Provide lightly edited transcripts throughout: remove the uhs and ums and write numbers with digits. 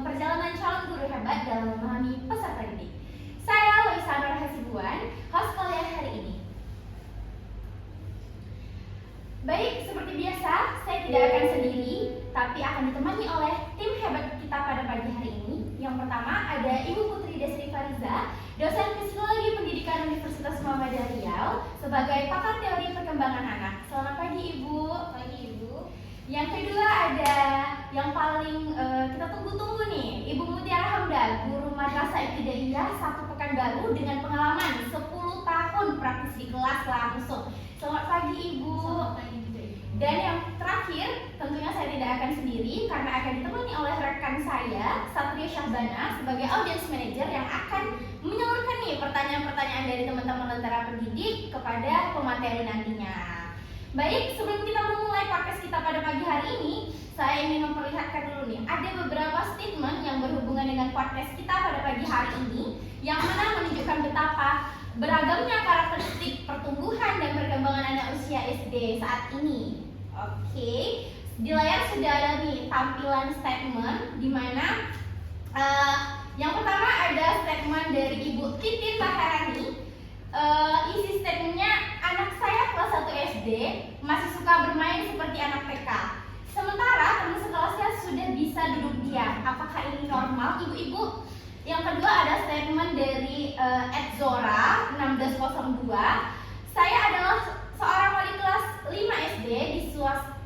perjalanan calon guru hebat dalam memahami peserta didik. Saya Loisa Nur Hasibuan, host kuliah hari ini. Baik, seperti biasa, saya tidak akan sendiri, tapi akan ditemani oleh tim hebat kita pada pagi hari ini. Yang pertama ada Ibu Putri Desri Fariza, dosen Psikologi Pendidikan Universitas Muhammadiyah Riau, sebagai pakar teori perkembangan anak. Selamat pagi Ibu. Pagi Ibu. Yang kedua ada yang paling kita tunggu-tunggu nih, Ibu Mutiara Hamdan, guru Madrasah Ibtidaiyah 1 Pekanbaru dengan pengalaman 10 tahun praktis di kelas langsung. Selamat pagi Ibu. Selamat pagi Ibu. Dan yang terakhir, tentunya saya tidak akan sendiri karena akan ditemani oleh rekan saya, Satria Syahbana, sebagai audience manager yang akan menyalurkan nih pertanyaan-pertanyaan dari teman-teman Lentera Pendidik kepada pemateri nantinya. Baik, sebelum kita memulai podcast kita pada pagi hari ini, saya ingin memperlihatkan dulu nih, ada beberapa statement yang berhubungan dengan podcast kita pada pagi hari ini, yang mana menunjukkan betapa beragamnya karakteristik pertumbuhan dan perkembangan anak usia SD saat ini. Oke, di layar sudah ada nih tampilan statement, di mana yang pertama ada statement dari Ibu Titin Maharani. Isi statementnya, anak saya kelas 1 SD masih suka bermain seperti anak TK. Sementara teman sekelasnya sudah bisa duduk diam. Apakah ini normal, Ibu-ibu? Yang kedua ada statement dari @zora 1602. Saya adalah seorang wali kelas 5 SD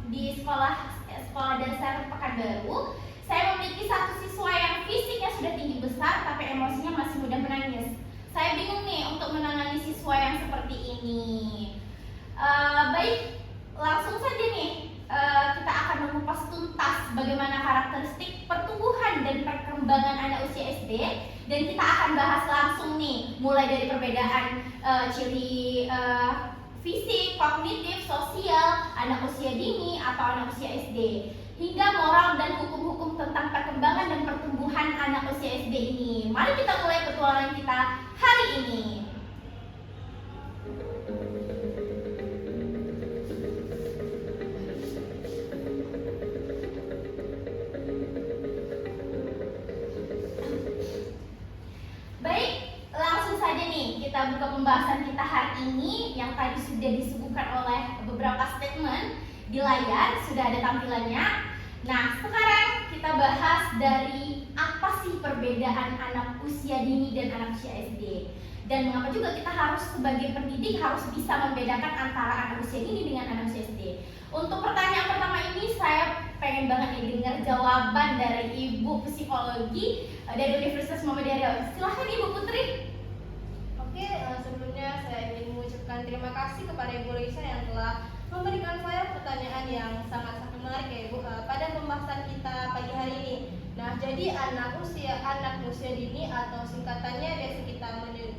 di sekolah dasar Pekanbaru. Saya memiliki satu siswa yang fisiknya sudah tinggi besar tapi emosinya masih mudah menangis. Saya bingung nih untuk menangani siswa yang seperti ini. Baik, langsung saja nih kita akan mengupas tuntas bagaimana karakteristik pertumbuhan dan perkembangan anak usia SD, dan kita akan bahas langsung nih mulai dari perbedaan ciri fisik, kognitif, sosial anak usia dini atau anak usia SD, hingga moral dan hukum-hukum tentang perkembangan dan pertumbuhan anak usia SD ini. Mari kita mulai petualangan kita hari ini. Baik, langsung saja nih kita buka pembahasan kita hari ini yang tadi sudah disuguhkan oleh beberapa statement. Di layar sudah ada tampilannya. Nah, sekarang kita bahas dari apa sih perbedaan anak usia dini dan anak usia SD, dan mengapa juga kita harus sebagai pendidik harus bisa membedakan antara anak usia dini dengan anak usia SD. Untuk pertanyaan pertama ini saya pengen banget nih dengar jawaban dari Ibu Psikologi dari Universitas Muhammadiyah Riau. Silahkan Ibu Putri. Oke, sebelumnya saya ingin mengucapkan terima kasih kepada Ibu Loisa yang telah memberikan saya pertanyaan yang sangat-sangat menarik ya Ibu pada pembahasan kita pagi hari ini. Nah, jadi anak usia dini atau singkatannya biasa kita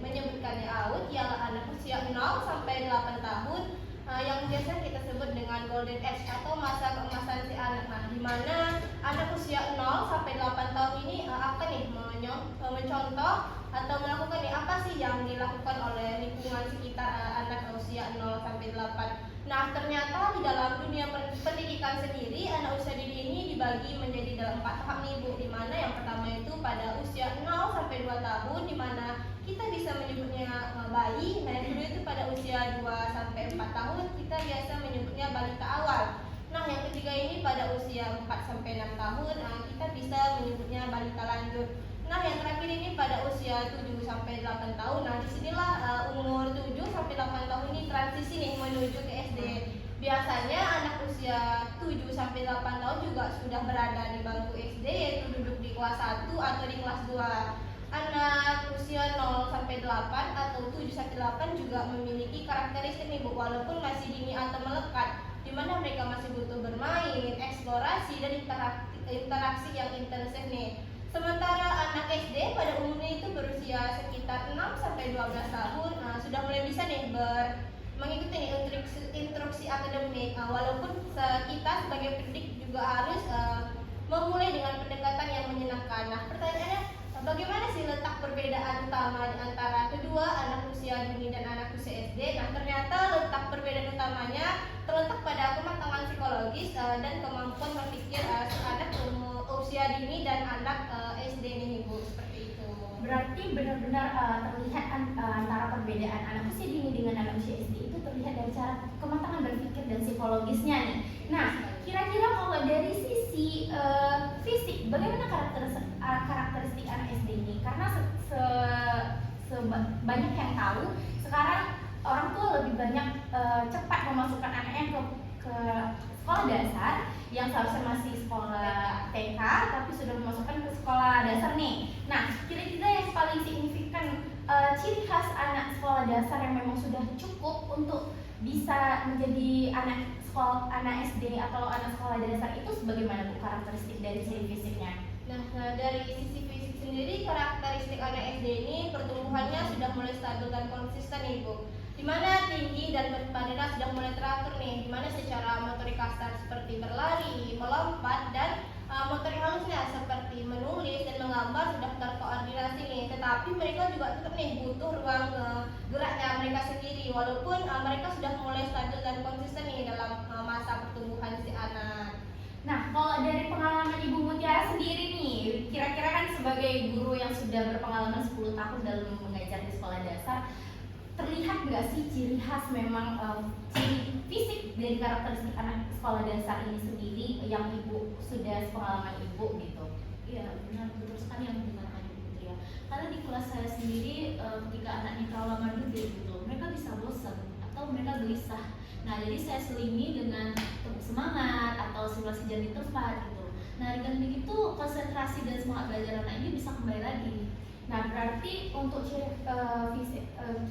menyebutkannya AUD ialah anak usia 0 sampai 8 tahun yang biasa kita sebut dengan golden age atau masa keemasan si anak. Nah, di mana anak usia 0 sampai 8 tahun ini akan nih mencontoh atau melakukan nih apa sih yang dilakukan oleh lingkungan sekitar anak usia 0 sampai 8. Nah, ternyata di dalam dunia pendidikan sendiri anak usia dini ini dibagi menjadi dalam 4 tahap nih Bu, di mana yang pertama itu pada usia 0 sampai 2 tahun di mana kita bisa menyebutnya bayi. Nah, yang kedua itu pada usia 2 sampai 4 tahun kita biasa menyebutnya balita awal. Nah, yang ketiga ini pada usia 4 sampai 6 tahun kita bisa menyebutnya balita lanjut. Nah, yang terakhir ini pada usia 7 sampai 8 tahun. Nah, disinilah umur 7 sampai 8 tahun ini transisi nih menuju ke SD. Biasanya anak usia 7 sampai 8 tahun juga sudah berada di bangku SD, yaitu duduk di kelas 1 atau di kelas 2. Anak usia 0 sampai 8 atau 7 sampai 8 juga memiliki karakteristik nih Bu, walaupun masih dini atau melekat, di mana mereka masih butuh bermain, eksplorasi dan interaksi yang intensif nih. Sementara anak SD pada umumnya itu berusia sekitar 6 sampai 12 tahun sudah mulai bisa nih mengikuti instruksi akademik, walaupun kita sebagai pendidik juga harus memulai dengan pendekatan yang menyenangkan. Nah, pertanyaannya bagaimana sih letak perbedaan utama antara kedua anak usia dini dan anak usia SD? Nah, ternyata letak perbedaan utamanya terletak pada kematangan psikologis dan kemampuan berpikir anak usia dini dan anak berarti benar-benar terlihat antara perbedaan anak usia dini dengan anak usia SD itu terlihat dari cara kematangan berpikir dan psikologisnya nih. Nah, kira-kira kalau dari sisi fisik, bagaimana karakteristik anak SD ini? Karena banyak yang tahu sekarang orang tua lebih banyak cepat memasukkan anaknya ke sekolah dasar yang seharusnya masih sekolah TK tapi sudah memasukkan ke sekolah dasar nih. Nah, kira-kira yang paling signifikan ciri khas anak sekolah dasar yang memang sudah cukup untuk bisa menjadi anak SD atau anak sekolah dasar itu sebagaimana Bu karakteristik dari ciri fisiknya? Nah, dari sisi fisik sendiri, karakteristik anak SD ini pertumbuhannya sudah mulai stabil dan konsisten nih Bu, dimana tinggi dan berat badannya sudah mulai teratur nih, dimana secara motorik kasar seperti berlari, melompat, dan motorik halusnya seperti menulis dan menggambar sudah terkoordinasi nih. Tetapi mereka juga tetap nih butuh ruang geraknya mereka sendiri, walaupun mereka sudah mulai stabil dan konsisten nih dalam masa pertumbuhan si anak. Nah, kalau dari pengalaman Ibu Mutiara sendiri nih, kira-kira kan sebagai guru yang sudah berpengalaman 10 tahun dalam mengajar di sekolah dasar, terlihat nggak sih ciri khas memang ciri fisik dari karakteristik anak sekolah dasar ini sendiri yang Ibu sudah pengalaman Ibu gitu? Iya, benar, betul sekali yang dikatakan Ibu Putri ya. Karena di kelas saya sendiri ketika anaknya terlalu lama duduk gitu, mereka bisa bosan atau mereka gelisah. Nah, jadi saya selingi dengan semangat atau simulasi jadi tempat gitu. Nah, dengan begitu konsentrasi dan semangat belajar anak ini bisa kembali lagi. Nah, berarti untuk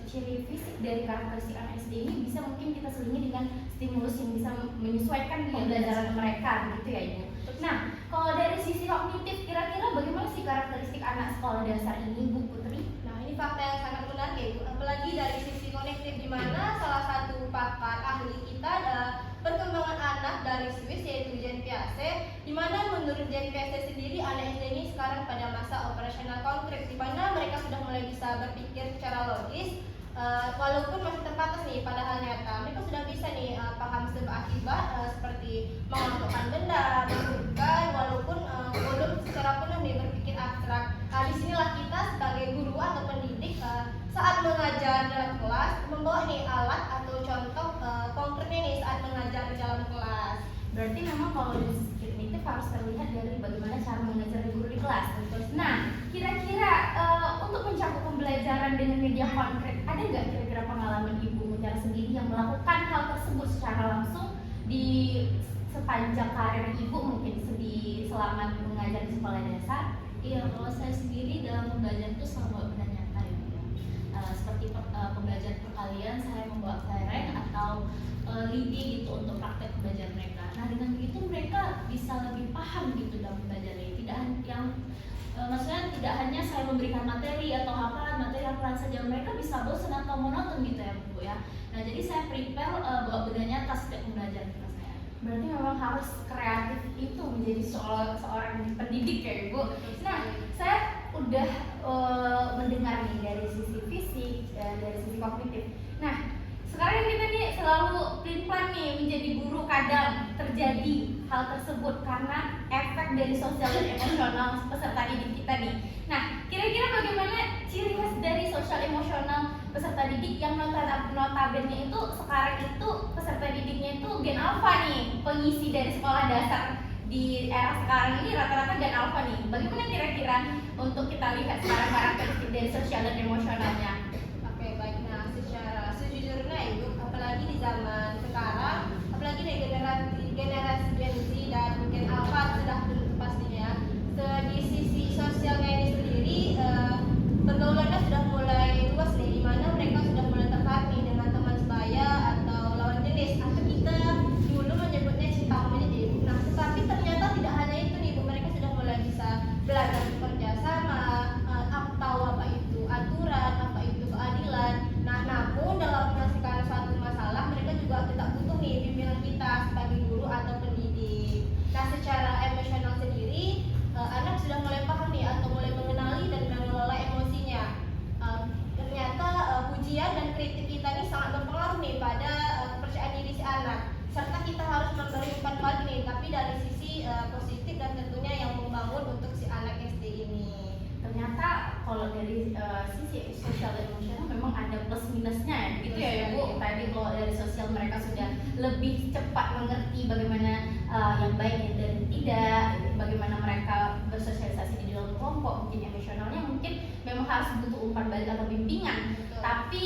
ciri fisik dari karakteristik anak SD ini bisa mungkin kita selingi dengan stimulus yang bisa menyesuaikan pembelajaran mereka gitu ya Ibu. Nah, kalau dari sisi kognitif kira-kira bagaimana sih karakteristik anak sekolah dasar ini Bu Putri? Nah, ini fakta yang sangat menarik ya Bu, apalagi dari sisi kognitif, di mana salah satu pakar ahli kita ada perkembangan anak dari Swiss yaitu Jean Piaget, di mana menurut Jean Piaget sendiri anak SD ini sekarang pada masa operasional konkret, di mana mereka sudah mulai bisa berpikir secara logis, walaupun masih terbatas nih pada hal nyata. Mereka sudah bisa nih paham sebab akibat seperti mengelompokkan benda, menghubungkan, walaupun belum secara penuh nih berpikir abstrak. Disinilah kita sebagai guru atau pendidik saat mengajar dalam kelas membawa nih alat atau contoh konkretnya nih saat mengajar di dalam kelas. Berarti memang kalau dari sisi kognitif harus terlihat dari bagaimana cara mengajar guru di kelas. Nah, kira-kira untuk mencakup pembelajaran dengan media konkret, ada nggak kira-kira pengalaman Ibu Mutiara sendiri yang melakukan hal tersebut secara langsung di sepanjang karir Ibu mungkin selama mengajar di sekolah dasar? Iya, kalau saya sendiri dalam pembelajaran itu selalu membawa benda nyata ya Bu. Seperti pembelajaran perkalian saya membawa kelereng atau lidi gitu untuk praktek pembelajaran mereka. Nah, dengan begitu mereka bisa lebih paham gitu dalam pembelajaran ini. Maksudnya tidak hanya saya memberikan materi atau hafalan saja, mereka bisa bosan atau monoton gitu ya Bu ya. Nah, jadi saya prepare bawa benda nyata setiap pembelajaran kelas saya. Berarti memang harus kreatif itu menjadi seorang pendidik ya Ibu. Nah, saya udah mendengar nih dari sisi fisik, dari sisi kognitif. Nah, sekarang kita nih selalu pelin-pelan nih menjadi guru, kadang terjadi hal tersebut karena efek dari sosial dan emosional peserta didik kita nih. Nah, kira-kira bagaimana ciri khas dari sosial emosional peserta didik yang notabene itu sekarang itu peserta didiknya itu gen alpha nih, pengisi dari sekolah dasar di era sekarang ini rata-rata gen alpha nih. Bagaimana kira-kira untuk kita lihat sekarang karakteristik dari sosial dan emosionalnya? Oke, baik. Nah, secara sejujurnya Ibu, apalagi di zaman sekarang, apalagi di generasi Gen Z dan Gen Alpha sudah tentu pastinya, di sisi sosialnya ini sendiri pergaulannya sudah mulai luas nih, di mana mereka sudah mulai tertarik nih dengan teman sebaya atau lawan jenis, atau kita dulu menyebutnya cinta monyet ya Ibu. Nah, tetapi ternyata tidak hanya itu nih Bu, mereka sudah mulai bisa belajar bekerja sama, tahu apa itu aturan, apa itu keadilan. Nah, namun dalam menyelesaikan suatu masalah mereka juga tetap butuh nih bimbingan kita sebagai guru atau pendidik. Nah, secara emosional sendiri anak sudah mulai paham nih atau mulai mengenali dan mengelola emosinya. Ternyata pujian dan kritik kita ini sangat berpengaruh nih pada kepercayaan diri si anak. Serta kita harus memberi umpan balik nih, tapi dari sisi positif dan tentunya yang membangun untuk si anak SD ini. Ternyata ternyata kalau dari sisi sosial dan emosional memang ada plus minusnya ya, gitu ya Ibu. Tadi kalau dari sosial mereka sudah lebih cepat mengerti bagaimana yang baik dan tidak, bagaimana mereka bersosialisasi di dalam kelompok. Mungkin emosionalnya mungkin memang harus butuh umpan balik atau bimbingan. Betul. Tapi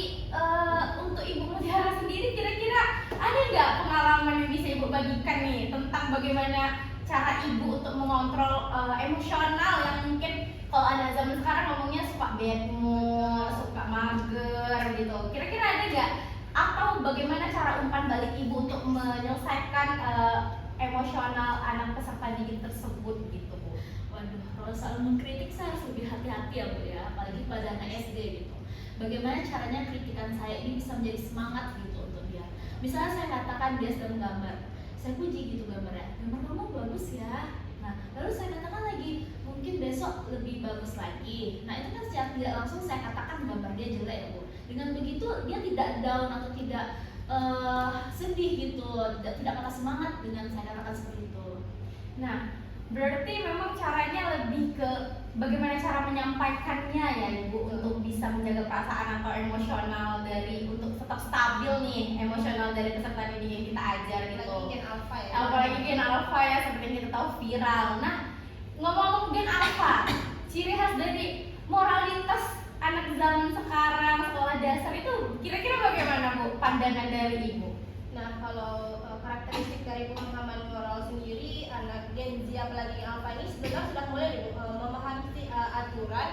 untuk Ibu Mutiara sendiri kira-kira ada nggak pengalaman yang bisa Ibu bagikan nih tentang bagaimana cara Ibu untuk mengontrol emosional yang mungkin kalau anak zaman sekarang ngomongnya suka bad mood, suka mager gitu. Kira-kira ada nggak? Atau bagaimana cara umpan balik Ibu untuk menyelesaikan emosional anak peserta didik tersebut gitu Bu? Waduh, kalau soal mengkritik saya harus lebih hati-hati ya Bu ya, apalagi pada anak SD gitu. Bagaimana caranya kritikan saya ini bisa menjadi semangat gitu untuk dia. Misalnya saya katakan dia sedang gambar, saya puji gitu gambarnya, gambar kamu bagus ya. Nah, lalu saya katakan lagi, mungkin besok lebih bagus lagi. Nah, itu kan secara tidak langsung saya katakan gambar dia jelek ya Bu. Dengan begitu dia tidak down atau tidak sedih gitu, tidak patah semangat dengan saya katakan seperti itu. Nah, berarti memang caranya lebih ke bagaimana cara menyampaikannya ya Ibu untuk bisa menjaga perasaan atau emosional dari untuk tetap stabil nih emosional dari peserta didik yang kita ajar gitu. Apalagi Gen Alpha ya. Apalagi Gen Alpha ya, seperti yang kita tahu viral. Nah, ngomong-ngomong Gen Alpha, ciri khas dari moralitas anak zaman sekarang sekolah dasar itu kira-kira bagaimana Bu pandangan dari Ibu? Nah, kalau karakteristik dari pemahaman moral sendiri, anak Gen Z apalagi yang Alpha ini sebenarnya sudah mulai nih, Bu, memahami aturan,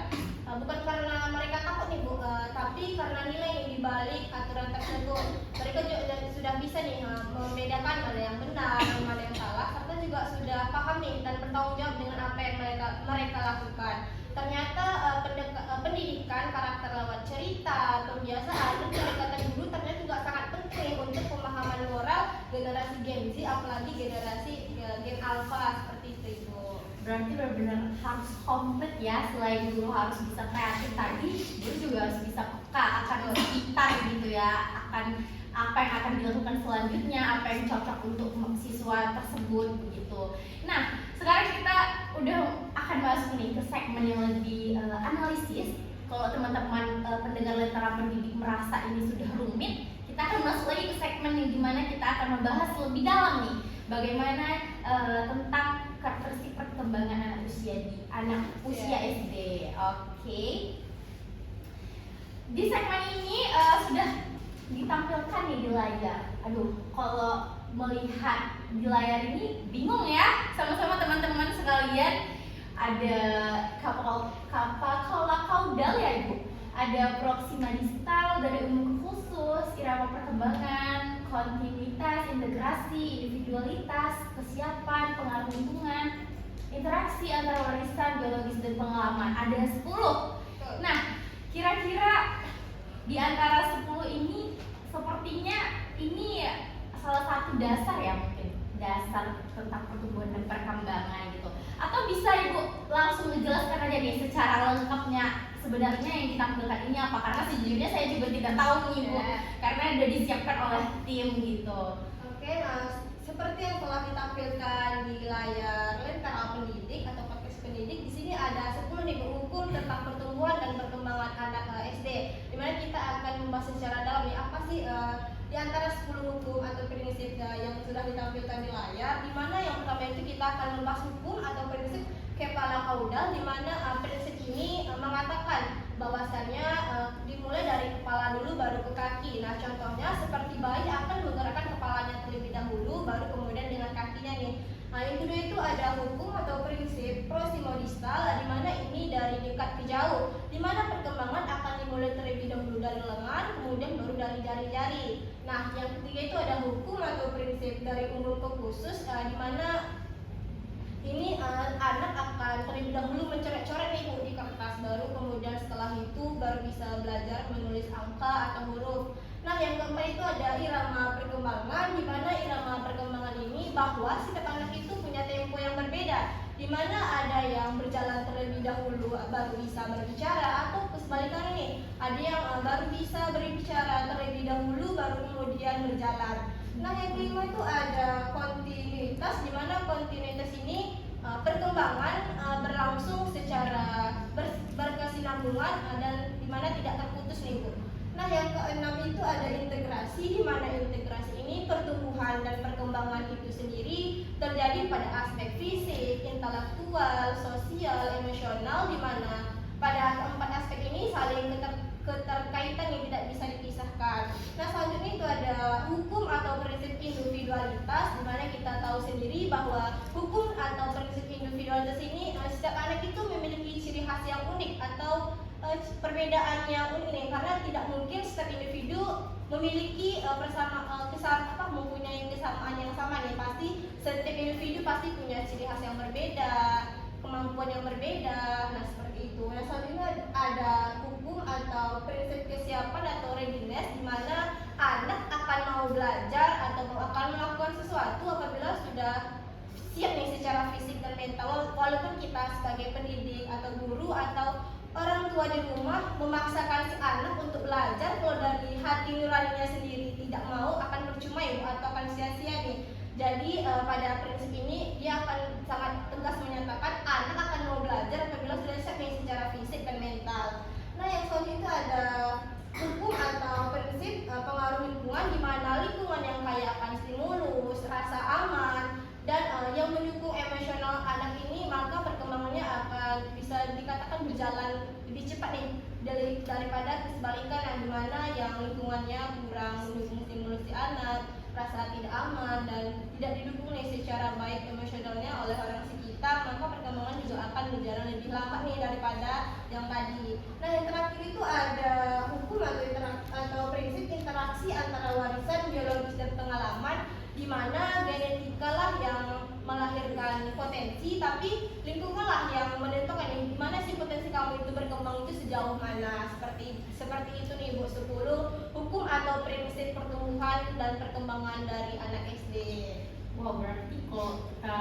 bukan karena mereka takut nih Bu, tapi karena nilai yang dibalik aturan tersebut. Mereka juga sudah bisa nih membedakan mana yang benar, mana yang salah, serta juga sudah paham nih dan bertanggung jawab dengan apa yang mereka lakukan. Ternyata pendidikan karakter lewat cerita, pembiasaan, dan pendekatan guru ternyata juga sangat penting untuk pemahaman moral generasi Gen Z, apalagi generasi Gen Alpha seperti itu Ibu. Berarti benar-benar harus komplit ya, selain guru harus bisa kreatif tadi, guru juga harus bisa peka akan sekitar gitu ya, akan apa yang akan dilakukan selanjutnya, apa yang cocok untuk siswa tersebut begitu. Nah, sekarang kita udah akan masuk nih ke segmen yang lebih analisis. Kalau teman-teman pendengar Lentera Pendidik merasa ini sudah rumit, kita akan masuk lagi ke segmen yang dimana kita akan membahas lebih dalam nih bagaimana tentang karakteristik perkembangan anak usia SD. Oke. Di segmen ini sudah ditampilkan nih di layar. Aduh, kalau melihat di layar ini bingung ya sama-sama teman-teman sekalian. Ada kapal kaudal ya Ibu, ada proksima distal dari umum ke khusus, irama perkembangan, kontinuitas, integrasi, individualitas, kesiapan, pengaruh lingkungan, interaksi antara warisan, biologis, dan pengalaman. Ada 10. Nah, kira-kira di antara 10 ini sepertinya ini salah satu dasar ya, mungkin dasar tentang pertumbuhan dan perkembangan gitu. Atau bisa Ibu langsung menjelaskan aja nih secara lengkapnya sebenarnya yang ditampilkan ini apa? Karena sejujurnya saya juga tidak tahu nih Ibu, karena sudah disiapkan oleh tim gitu. Oke, nah seperti yang telah ditampilkan di layar Lentera Pendidik atau podcast pendidik, di sini ada 10 nih hukum tentang pertumbuhan dan perkembangan anak SD, dimana kita akan membahas secara dalam nih apa sih di antara 10 hukum atau prinsip yang sudah ditampilkan di layar, di mana yang pertama itu kita akan membahas hukum atau prinsip kepala kaudal, di mana prinsip ini mengatakan bahwasannya dimulai dari kepala dulu baru ke kaki. Nah, contohnya seperti bayi akan menggerakkan kepalanya terlebih dahulu baru kemudian dengan kakinya nih. Nah, yang kedua itu ada hukum atau prinsip prosimodistal, di mana ini dari dekat ke jauh, di mana perkembangan akan dimulai terlebih dahulu dari lengan, kemudian baru dari jari-jari. Nah, yang ketiga itu ada hukum atau prinsip dari umum ke khusus, di mana ini anak akan terlebih dahulu mencoret-coret nih di kertas, baru kemudian setelah itu baru bisa belajar menulis angka atau huruf. Nah, yang keempat itu ada irama perkembangan, di mana irama perkembangan ini bahwa setiap anak itu punya tempo yang berbeda, di mana ada yang berjalan terlebih dahulu baru bisa berbicara, atau kebalikannya nih, ada yang baru bisa berbicara terlebih dahulu baru kemudian berjalan. Nah, yang kelima itu ada kontinuitas, di mana kontinuitas ini perkembangan berlangsung secara berkesinambungan dan dimana tidak terputus nih Bu. Nah yang keenam itu ada integrasi, di mana integrasi ini pertumbuhan dan perkembangan itu sendiri terjadi pada aspek fisik, intelektual, sosial, emosional, di mana pada keempat aspek ini saling keterkaitan yang tidak bisa dipisahkan. Nah selanjutnya itu ada hukum atau prinsip individualitas, di mana kita tahu sendiri bahwa hukum atau prinsip individualitas ini setiap anak itu memiliki ciri khas yang unik atau perbedaan yang unik nih, karena tidak mungkin setiap individu memiliki mempunyai kesamaan yang sama nih. Pasti setiap individu pasti punya ciri khas yang berbeda, kemampuan yang berbeda. Nah seperti itu. Nah selanjutnya ada hukum atau prinsip kesiapan atau readiness, di mana anak akan mau belajar atau akan melakukan sesuatu apabila sudah siap nih secara fisik dan mental. Walaupun kita sebagai pendidik atau guru atau orang tua di rumah memaksakan si anak untuk belajar, kalau dari hati nuraninya sendiri tidak mau, akan percuma ya Bu, atau akan sia-sia nih. Jadi pada prinsip ini dia akan sangat tegas menyatakan anak akan mau belajar apabila sudah siap nih secara fisik dan mental. Nah yang selanjutnya itu ada hukum atau prinsip pengaruh lingkungan, di mana lingkungan yang kaya akan stimulus, rasa aman, dan yang mendukung emosional anak ini, maka perkembangannya akan bisa dikatakan berjalan lebih cepat nih daripada kesebalikan yang dimana yang lingkungannya kurang mendukung stimulus si anak, rasa tidak aman dan tidak didukung nih secara baik emosionalnya oleh orang sekitar, maka perkembangan juga akan berjalan lebih lambat nih daripada yang tadi. Nah yang terakhir itu ada hukum atau prinsip interaksi antara warisan biologis dan pengalaman, di mana genetika lah yang melahirkan potensi, tapi lingkungan lah yang menentukan di mana sih potensi kamu itu berkembang itu sejauh mana. Seperti itu nih Bu, 10 hukum atau prinsip pertumbuhan dan perkembangan dari anak SD. Wow, berarti kalau kita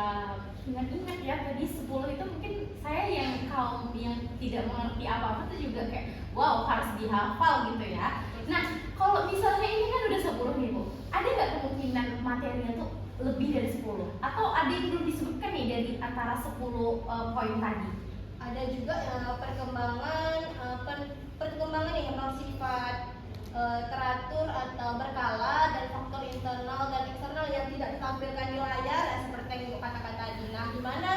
ingat-ingat ya tadi 10 itu mungkin saya yang kaum yang tidak mengerti apa-apa tuh juga kayak wow harus dihafal gitu ya. Nah kalau misalnya ini kan udah 10 nih Bu, ada nggak kemungkinan materinya tuh lebih dari 10? Atau ada yang belum disebutkan nih dari antara 10 poin tadi? Ada juga perkembangan yang bersifat teratur atau berkala, dan faktor internal dan eksternal yang tidak ditampilkan di layar seperti yang Ibu katakan tadi. Nah, di mana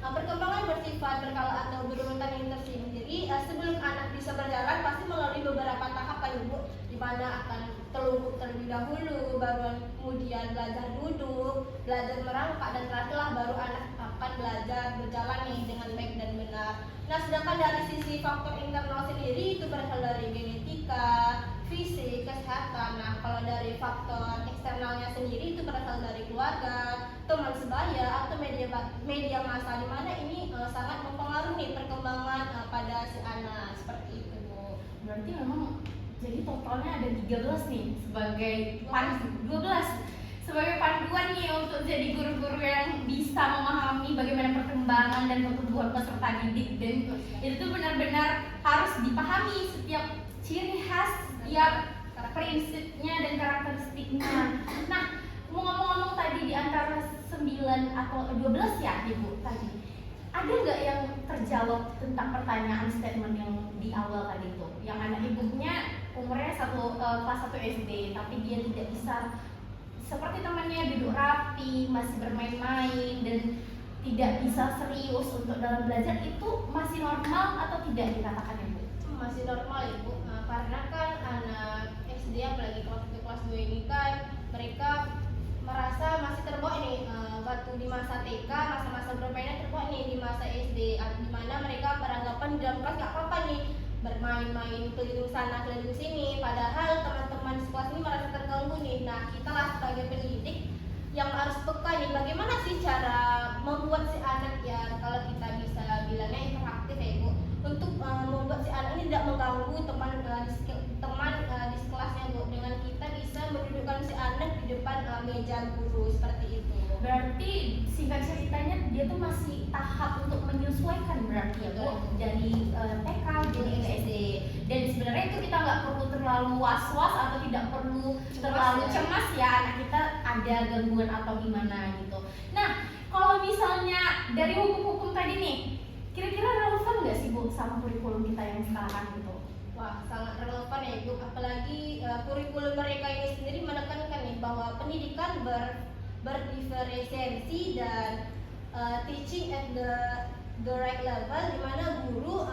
perkembangan bersifat berkala atau berurutan yang tersendiri, sebelum anak bisa berjalan pasti melalui beberapa tahapan Ibu, di mana akan telungkup terlebih dahulu, baru kemudian belajar duduk, belajar merangkak, dan terakhirlah baru anak akan belajar berjalan nih dengan baik dan benar. Nah, sedangkan dari sisi faktor internal sendiri itu berasal dari genetika, fisik, kesehatan. Nah, kalau dari faktor eksternalnya sendiri itu berasal dari keluarga, teman sebaya, atau media massa, di mana ini sangat mempengaruhi perkembangan pada si anak. Seperti itu Bu. Berarti memang jadi totalnya ada 13 nih sebagai 12 sebagai panduan nih untuk jadi guru-guru yang bisa memahami bagaimana perkembangan dan pertumbuhan peserta didik, dan itu tuh benar-benar harus dipahami setiap ciri khas, setiap prinsipnya dan karakteristiknya. Nah, ngomong-ngomong tadi di antara 9 atau 12 ya Ibu tadi, ada nggak yang terjawab tentang pertanyaan statement yang di awal tadi itu, yang anak ibunya umurnya kelas 1 SD tapi dia tidak bisa seperti temannya duduk rapi, masih bermain-main dan tidak bisa serius untuk dalam belajar, itu masih normal atau tidak dikatakan ya Bu? Masih normal ya Bu, karena kan anak SD apalagi kelas 1 kelas 2 ini kan mereka merasa masih terbawa nih waktu di masa TK, masa-masa bermainnya terbawa nih di masa SD, di mana mereka beranggapan di dalam kelas gak apa-apa nih bermain-main keliling sana keliling sini, padahal teman-teman sekelas ini merasa terganggu nih. Nah, kita lah sebagai pendidik yang harus peka nih, bagaimana sih cara membuat si anak ya, kalau kita bisa bilangnya interaktif ya Ibu, untuk membuat si anak ini tidak mengganggu teman di sekelasnya Bu, dengan kita bisa mendudukkan si anak di depan meja guru, seperti itu. Berarti singkat ceritanya dia tuh masih tahap untuk menyesuaikan berarti ya Bu, dari TK jadi ke SD. Dan sebenarnya itu kita nggak perlu terlalu was-was atau tidak perlu terlalu cemas ya, anak kita ada gangguan atau gimana gitu. Nah, kalau misalnya dari hukum-hukum tadi nih, kira-kira relevan nggak sih Bu sama kurikulum kita yang sekarang gitu? Wah, sangat relevan ya Ibu, apalagi kurikulum mereka ini sendiri menekankan nih bahwa pendidikan berdiferensiasi dan teaching at the right level, di mana guru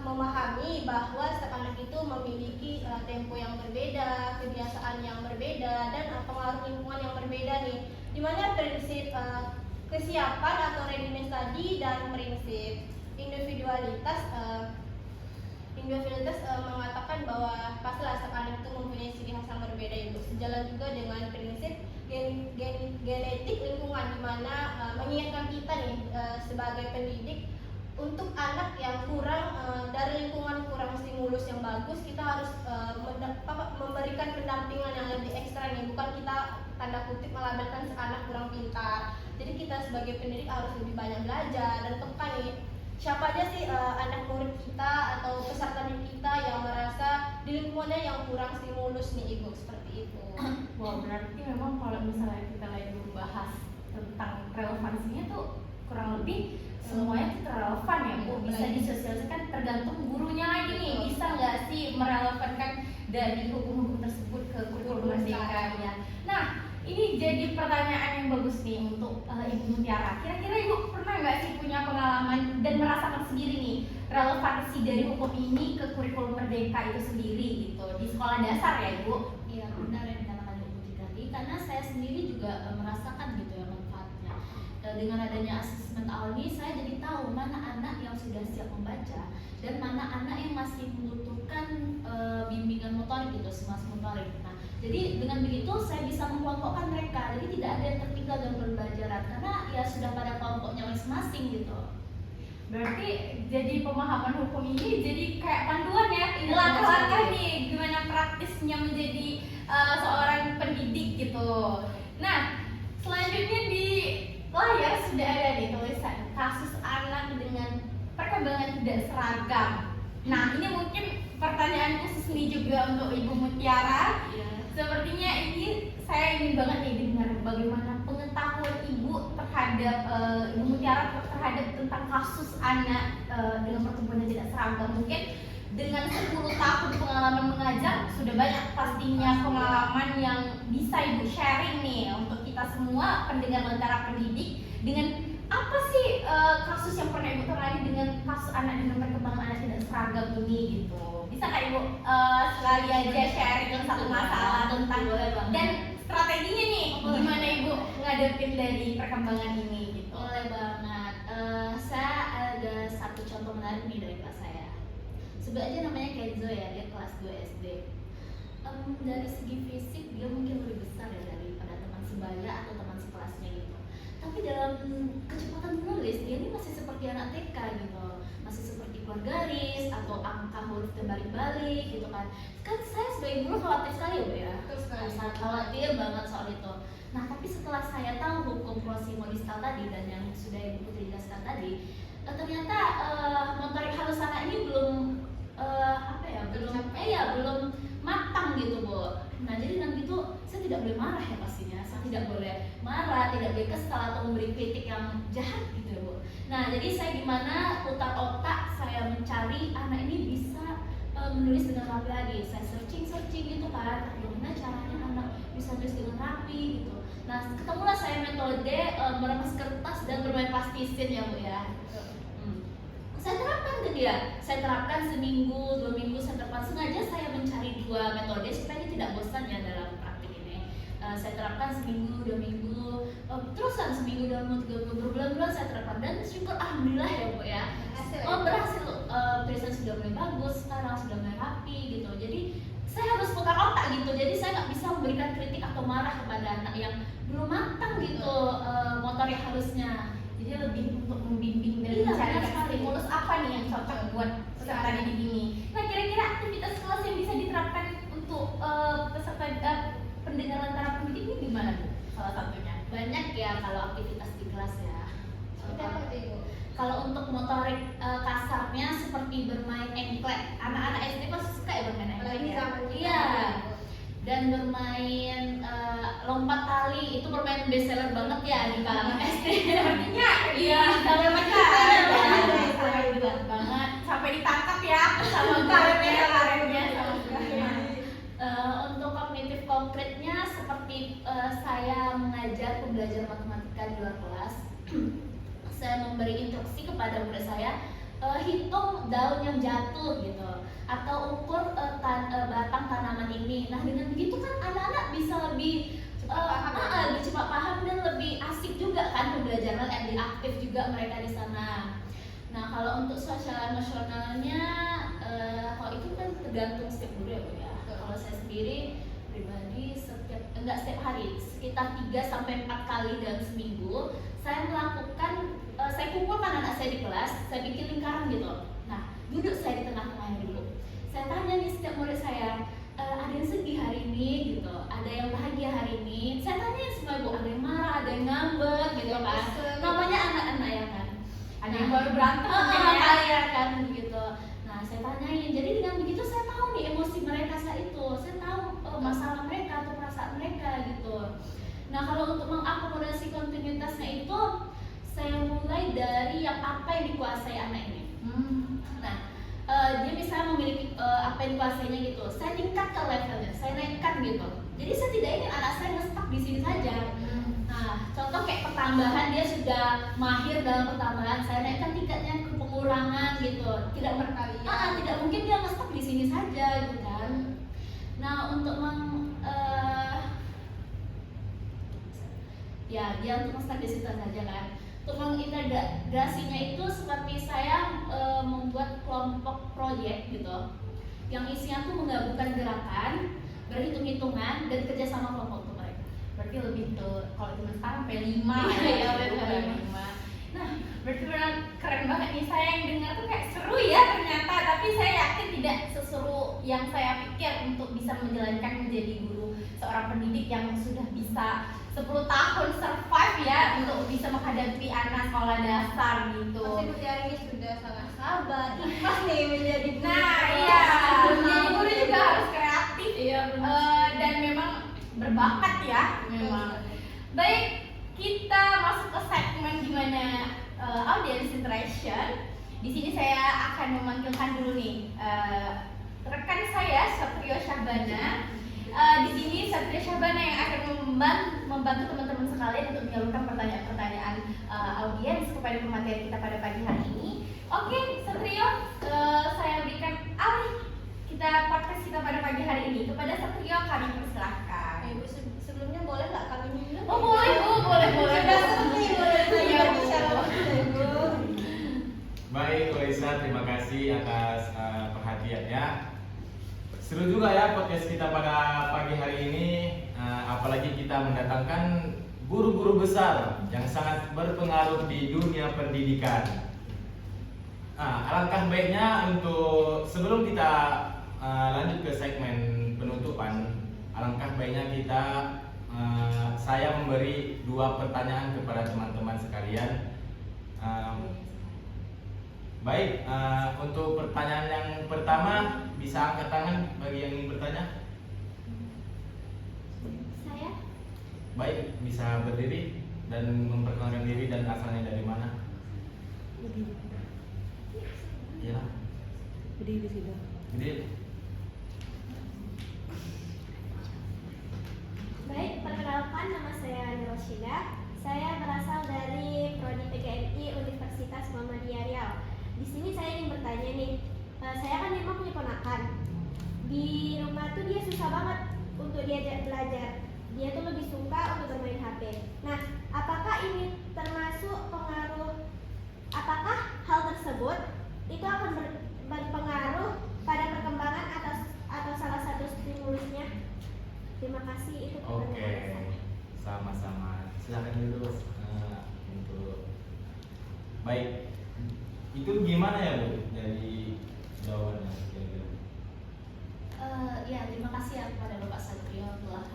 memahami bahwa setiap anak itu memiliki tempo yang berbeda, kebiasaan yang berbeda, dan pengaruh lingkungan yang berbeda nih, di mana prinsip kesiapan atau readiness tadi dan prinsip individualitas mengatakan bahwa pastilah setiap anak itu mempunyai ciri khas yang berbeda itu. Sejalan juga dengan prinsip genetik lingkungan, di mana mengingatkan kita nih sebagai pendidik untuk anak yang kurang dari lingkungan kurang stimulus yang bagus, kita harus memberikan pendampingan yang lebih ekstra nih, bukan kita tanda kutip melabelkan anak kurang pintar. Jadi kita sebagai pendidik harus lebih banyak belajar dan peka nih, siapa aja sih anak murid kita atau peserta didik kita yang merasa di lingkungannya yang kurang stimulus nih Ibu, seperti itu. Wah, berarti memang kalau misalnya kita lagi membahas tentang relevansinya tuh kurang lebih semuanya itu relevan ya Bu, bisa disosialisasikan tergantung gurunya lagi nih, bisa nggak sih merelevankan dari hukum-hukum tersebut ke kurikulum merdeka ya. Nah, ini jadi pertanyaan yang bagus nih untuk Ibu Mutiara. Kira-kira Ibu pernah nggak sih punya pengalaman dan merasakan sendiri nih relevansi dari hukum ini ke kurikulum merdeka itu sendiri gitu di sekolah dasar ya Ibu? Iya, benar yang dikatakan Ibu tadi, karena saya sendiri juga merasakan gitu ya manfaatnya. Dengan adanya asesmen awal ini, saya jadi tahu mana anak yang sudah siap membaca dan mana anak yang masih membutuhkan bimbingan motorik gitu, semas motorik. Nah, jadi dengan begitu saya bisa mengelompokkan mereka, jadi tidak ada yang tertinggal dalam pembelajaran karena ya sudah pada kelompoknya masing-masing gitu. Berarti jadi pemahaman hukum ini jadi kayak panduan ya, Iya, langkah-langkah nih gimana praktisnya menjadi seorang pendidik gitu. Nah, selanjutnya di layar sudah ada nih tulisan kasus anak dengan perkembangan tidak seragam. Nah, ini mungkin pertanyaan khusus nih juga untuk Ibu Mutiara. Iya. Sepertinya ini saya ingin banget nih dengar bagaimana pengetahuan Ibu terhadap Ibu Mutiara terhadap tentang kasus anak dengan pertumbuhan yang tidak seragam. Mungkin dengan 10 tahun pengalaman mengajar sudah banyak pastinya pengalaman yang bisa Ibu sharing nih untuk kita semua pendengar Lentera Pendidik, dengan apa sih kasus yang pernah Ibu tangani dengan kasus anak dengan perkembangan anak tidak seragam ini gitu. Bisa nggak Ibu sekali aja sharing satu masalah tentang dan strateginya nih gimana Ibu ngadepin dari perkembangan ini gitu. Boleh banget. Saya ada satu contoh menarik nih dari kelas saya. Sebut aja namanya Kenzo ya, dia kelas 2 SD. Dari segi fisik dia mungkin lebih besar ya daripada teman sebaya atau teman sekelasnya gitu. Tapi dalam kecepatan menulis dia ini masih seperti anak TK gitu, masih seperti keluar garis atau angka huruf terbalik-balik gitu kan. Kan saya sebagai guru khawatir sekali ya Bu ya, sangat khawatir banget soal itu. Nah tapi setelah saya tahu hukum prosimodistal tadi dan yang sudah Ibu Putri jelaskan tadi, ternyata motorik halus anak ini belum belum matang gitu Bu. Nah jadi dengan itu saya tidak boleh marah ya pastinya, saya tidak boleh marah, tidak boleh kesal atau memberi kritik yang jahat gitu ya Bu. Nah jadi saya gimana putar otak, saya mencari anak ini bisa menulis dengan rapi lagi. Saya searching gitu kan, gimana caranya anak bisa menulis dengan rapi gitu. Nah ketemulah saya metode meremas kertas dan bermain plastisin ya Bu ya. Saya terapkan ke dia, saya terapkan seminggu, 2 minggu, saya terapkan, sengaja saya mencari 2 metode supaya dia tidak bosan ya dalam praktik ini. Saya terapkan seminggu, 2 minggu, terusan seminggu, 2 minggu, 3 minggu, berbulan-bulan saya terapkan dan syukur alhamdulillah ya Bu ya. Berhasil, tulisan sudah mulai bagus, sekarang sudah mulai rapi gitu. Jadi saya harus putar otak gitu, jadi saya nggak bisa memberikan kritik atau marah kepada anak yang belum matang gitu motorik halusnya. Jadi lebih untuk membimbing dan mencari stimulus apa nih yang cocok buat peserta didik ini. Nah kira-kira aktivitas kelas yang bisa diterapkan untuk peserta pendengar Lentera Pendidik ini gimana Bu? Salah satunya Banyak ya kalau aktivitas di kelas ya. Seperti apa tuh Ibu? Kalau untuk motorik kasarnya seperti bermain engklek, anak-anak SD pasti suka ya bermain engklek ya. Iya. Dan bermain permen bestseller banget ya di kalangan SD. Sepertinya Iya, sampai pecah Iya. berat banget sampai ditangkap ya sama karetnya Untuk kognitif konkretnya seperti saya mengajar pembelajaran matematika di luar kelas, saya memberi instruksi kepada murid saya, hitung daun yang jatuh gitu, atau ukur batang tanaman ini. Nah dengan begitu kan anak-anak bisa lebih lebih cepat paham dan lebih asik juga kan pembelajaran, lebih aktif juga mereka di sana. Nah kalau untuk sosial emosionalnya, kalau itu kan tergantung setiap guru ya Bu ya. Kalau saya sendiri pribadi enggak setiap hari, sekitar 3-4 kali dalam seminggu saya melakukan, saya kumpulkan anak saya di kelas, saya bikin lingkaran gitu. Nah duduk saya di tengah-tengahnya dulu, saya tanya nih setiap murid saya, ada yang sedih hari ini gitu, ada yang bahagia hari ini, saya tanya semua Bu, ada yang marah, ada yang ngambek gitu kan, namanya anak-anak ya kan, ada yang baru berantem ya kan begitu. Nah saya tanyain, jadi dengan begitu saya tahu nih emosi mereka saat itu, saya tahu masalah mereka atau perasaan mereka gitu. Nah kalau untuk mengakomodasi kontinuitasnya itu, saya mulai dari yang apa yang dikuasai anak ini. Nah dia misalnya memiliki apa yang dikuasainya gitu, saya tingkatkan levelnya, saya naikkan gitu. Jadi saya tidak ingin anak saya nge-stuck di sini saja. Nah contoh kayak pertambahan, dia sudah mahir dalam pertambahan, saya naikkan tingkatnya ke pengurangan gitu. Tidak mungkin dia nge-stuck di sini saja gitu kan. Nah untuk dia untuk nge-stuck di situ saja kan. Untuk mengintegrasinya itu seperti saya membuat kelompok proyek gitu, yang isinya tuh menggabungkan gerakan, berhitung-hitungan, dan kerjasama kelompok untuk mereka. Berarti lebih ke kalau cuma sekarang sampai 5 Iya, ya, 5. Nah, berarti benar keren banget nih, saya yang dengar tuh kayak seru ya ternyata, tapi saya yakin tidak seseru yang saya pikir untuk bisa menjalankan menjadi guru seorang pendidik yang sudah bisa 10 tahun survive ya untuk bisa menghadapi anak sekolah dasar gitu. Pasti Bu Tiari ini sudah sangat sabar, ikhlas nih menjadi guru. Nah iya, menjadi guru juga harus kreatif dan memang berbakat ya memang. Baik, kita masuk ke segmen gimana audience interaction. Di sini saya akan memanggilkan dulu nih rekan saya Satrio Syahbana. Di sini Satrio Syahbana yang akan membantu teman-teman sekalian untuk menyalurkan pertanyaan-pertanyaan audiens kepada pemateri kita pada pagi hari ini. Oke, Satrio, saya berikan alih kita podcast kita pada pagi hari ini kepada Satrio, kami persilahkan. Ibu sebelumnya boleh nggak kami dulu? Oh boleh Bu, boleh. Sudah seperti boleh Iya, Bu. bicara Ibu. Baik, Loisa, terima kasih atas perhatiannya. Seru juga ya podcast kita pada pagi hari ini, apalagi kita mendatangkan guru-guru besar yang sangat berpengaruh di dunia pendidikan. Alangkah baiknya untuk sebelum kita lanjut ke segmen penutupan, alangkah baiknya kita saya memberi 2 pertanyaan kepada teman-teman sekalian. Baik, untuk pertanyaan yang pertama, bisa angkat tangan bagi yang ingin bertanya. Saya. Baik, bisa berdiri dan memperkenalkan diri dan asalnya dari mana. Ya. Berdiri sudah. Berdiri. Baik, perkenalkan nama saya Roshida. Saya berasal dari Prodi PGMI Universitas Muhammadiyah Riau. Di sini saya ingin bertanya nih, saya kan memang punya ponakan. Di rumah tuh dia susah banget untuk diajak belajar. Dia tuh lebih suka untuk bermain HP. Nah, apakah ini termasuk pengaruh? Apakah hal tersebut itu akan berpengaruh pada perkembangan atau salah satu stimulusnya? Terima kasih, itu pertanyaan Oke, saya. sama-sama. Silakan dulu untuk. Baik, itu gimana ya Bu dari jawabannya kira-kira? Ya terima kasih ya kepada Bapak Satrio telah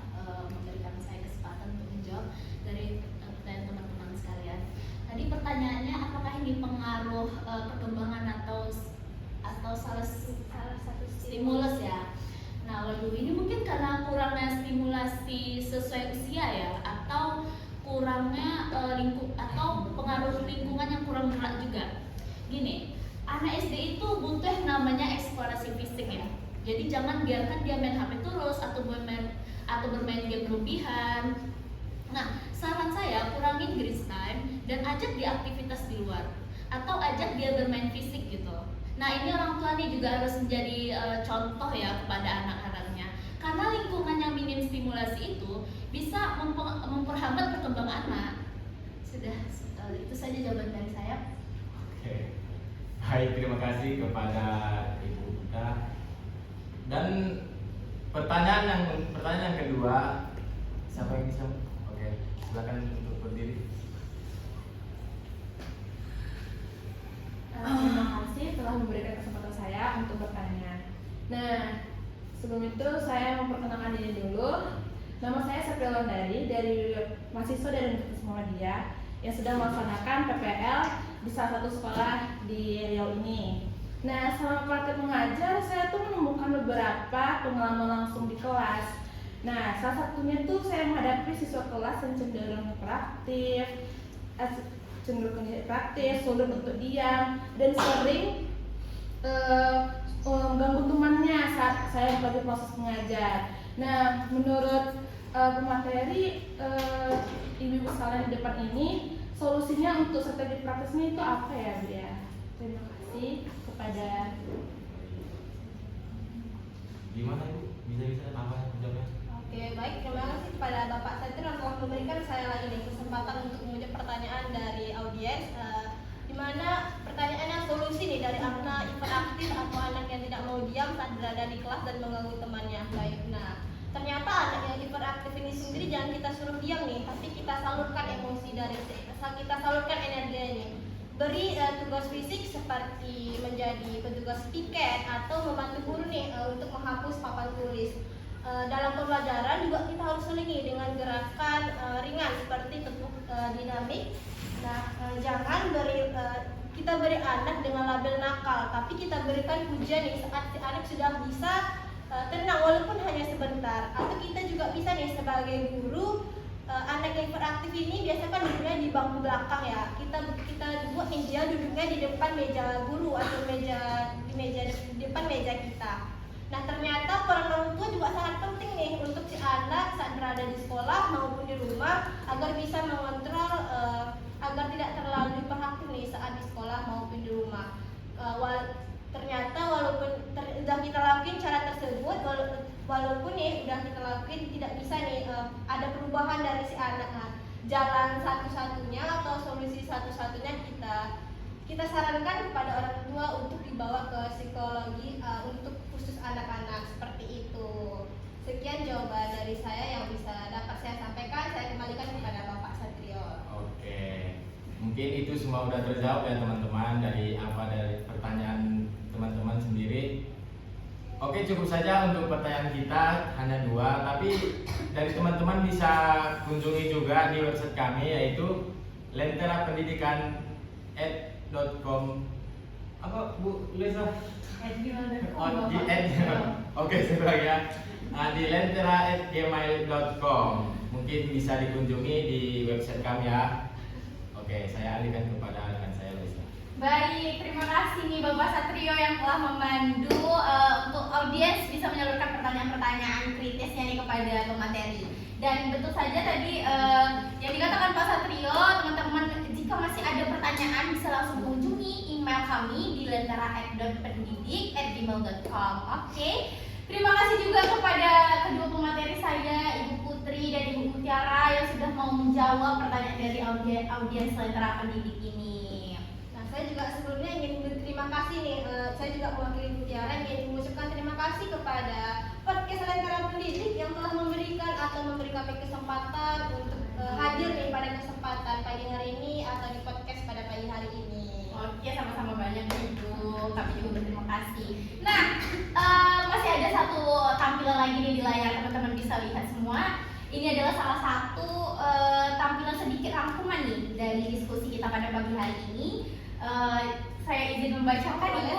memberikan saya kesempatan untuk menjawab dari pertanyaan teman-teman sekalian. Tadi pertanyaannya apakah ini pengaruh perkembangan atau salah satu stimulus ya? Nah, waduh ini mungkin karena kurangnya stimulasi sesuai usia ya, atau kurangnya atau pengaruh lingkungan yang kurang gerak juga. Gini, anak SD itu butuh yang namanya eksplorasi fisik ya. Jadi jangan biarkan dia main HP terus atau bermain game berlebihan. Nah, saran saya kurangin screen time dan ajak dia aktivitas di luar atau ajak dia bermain fisik gitu. Nah, ini orang tua nih juga harus menjadi contoh ya kepada anak-anaknya. Karena lingkungan yang minim stimulasi itu bisa memperhambat perkembangan anak. Sudah, itu saja jawaban dari saya. Oke. Baik, terima kasih kepada Ibu Uta. Dan pertanyaan yang kedua, siapa yang bisa? Oke, silakan untuk berdiri. Terima kasih telah memberikan kesempatan saya untuk bertanya. Nah, sebelum itu saya memperkenalkan diri dulu. Nama saya Sepia Londari dari mahasiswa dari Universitas Muhammadiyah yang sedang melaksanakan PPL di salah satu sekolah di Riau ini. Nah, selama praktik mengajar, saya tuh menemukan beberapa pengalaman langsung di kelas. Nah, salah satunya tuh saya menghadapi siswa kelas yang cenderung hiperaktif, sulit untuk diam, dan sering mengganggu temannya saat saya belajar proses mengajar. Nah, menurut pemateri ibu-ibu sekalian di depan ini, solusinya untuk strategi praktisnya itu apa ya, Bu ya? Terima kasih kepada. Gimana Ibu? Bisa apa jawabnya? Oke, baik. Terima kasih kepada Bapak Satrio yang telah memberikan saya lagi nih kesempatan untuk menjawab pertanyaan dari audiens. Di mana pertanyaannya solusi nih dari anak hiperaktif atau anak yang tidak mau diam saat berada di kelas dan mengganggu temannya. Baik. Nah, ternyata anak yang hiperaktif ini sendiri jangan kita suruh diam nih, tapi kita salurkan emosi kita salurkan energinya nih. Beri tugas fisik seperti menjadi petugas piket atau membantu guru nih untuk menghapus papan tulis. Dalam pembelajaran juga kita harus selingi dengan gerakan ringan seperti tepuk dinamik. Nah, jangan kita beri anak dengan label nakal, tapi kita berikan pujian nih saat si anak sudah bisa tenang walaupun hanya sebentar. Atau kita juga bisa nih sebagai guru, anak yang hiperaktif ini biasa kan duduknya di bangku belakang ya. Kita buat dia duduknya di depan meja guru atau depan meja kita. Nah, ternyata peran orang tua juga sangat penting nih untuk si anak saat berada di sekolah maupun di rumah agar bisa mengontrol agar tidak terlalu hiperaktif nih saat di sekolah maupun di rumah. Ternyata walaupun sudah kita lakuin cara tersebut, walaupun nih udah kita lakuin tidak bisa nih ada perubahan dari si anak. Nah, jalan satu-satunya atau solusi satu-satunya kita sarankan kepada orang tua untuk dibawa ke psikologi untuk khusus anak-anak seperti itu. Sekian jawaban dari saya yang bisa dapat saya sampaikan. Saya kembalikan kepada Bapak Satrio. Oke, mungkin itu semua udah terjawab ya teman-teman dari pertanyaan teman-teman sendiri. Oke, cukup saja untuk pertanyaan kita, hanya 2. Tapi dari teman-teman bisa kunjungi juga di website kami, yaitu lenterapendidikan@gmail.com. Apa Bu Lisa? Oke, sebenarnya ya. Di lentera@gmail.com. Mungkin bisa dikunjungi di website kami ya. Oke, saya alihkan kepada rekan saya Lisa. Baik, terima kasih nih Bapak Satrio yang telah membantu untuk audiens bisa menyalurkan pertanyaan-pertanyaan kritisnya nih kepada pemateri. Dan betul saja tadi yang dikatakan Pak Satrio, teman-teman jika masih ada pertanyaan bisa langsung kunjungi email kami di lentera@pendidik@gmail.com. Oke. Terima kasih juga kepada kedua pemateri saya, Ibu Putri dan Ibu Mutiara yang sudah mau menjawab pertanyaan dari audiens Lentera Pendidik ini. Nah, saya juga sebelumnya ingin berterima kasih nih. Saya juga mewakili Mutiara ingin mengucapkan terima kasih kepada podcast Lentera Pendidik yang telah memberi kami kesempatan untuk hadir nih pada kesempatan pagi hari ini atau di podcast pada pagi hari ini. Oke, sama-sama banyak Ibu. Kami juga berterima kasih. Nah, masih ada satu tampilan lagi nih di layar, teman-teman bisa lihat semua. Ini adalah salah satu tampilan sedikit rangkuman nih dari diskusi kita pada pagi hari ini. Saya izin membacakan, Ibu.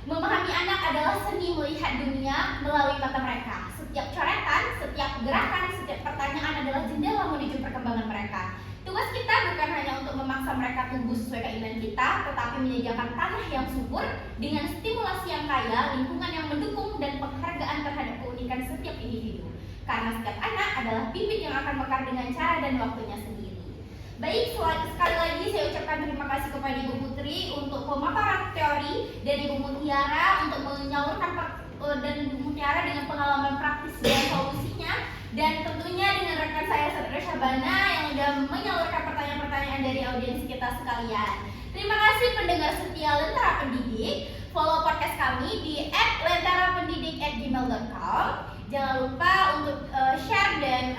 Memahami anak adalah seni melihat dunia melalui mata mereka. Setiap coretan, setiap gerakan, setiap pertanyaan adalah jendela menuju perkembangan perkembangan mereka. Tugas kita bukan hanya untuk memaksa mereka tumbuh sesuai keinginan kita, tetapi menyediakan tanah yang subur dengan stimulasi yang kaya, lingkungan yang mendukung, dan penghargaan terhadap keunikan setiap individu. Karena setiap anak adalah bibit yang akan mekar dengan cara dan waktunya sendiri. Baik, sekali lagi saya ucapkan terima kasih kepada Ibu Putri untuk pemaparan teori dan Ibu Mutiara untuk menyalurkan dan Ibu Mutiara dengan pengalaman praktis dan solusinya, dan tentunya dengan rekan saya Satria Syahbana yang sudah menyalurkan pertanyaan-pertanyaan dari audiens kita sekalian. Terima kasih pendengar setia Lentera Pendidik. Follow podcast kami di @lenterapendidik@gmail.com. Jangan lupa untuk share dan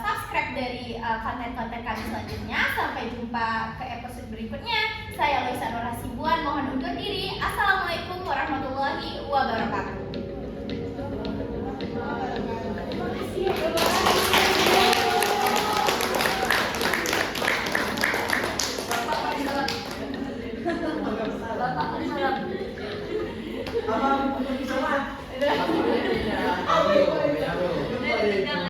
subscribe dari konten-konten kami selanjutnya. Sampai jumpa ke episode berikutnya. Saya Loisa Nur Hasibuan, mohon undur diri. Assalamualaikum warahmatullahi wabarakatuh. Apa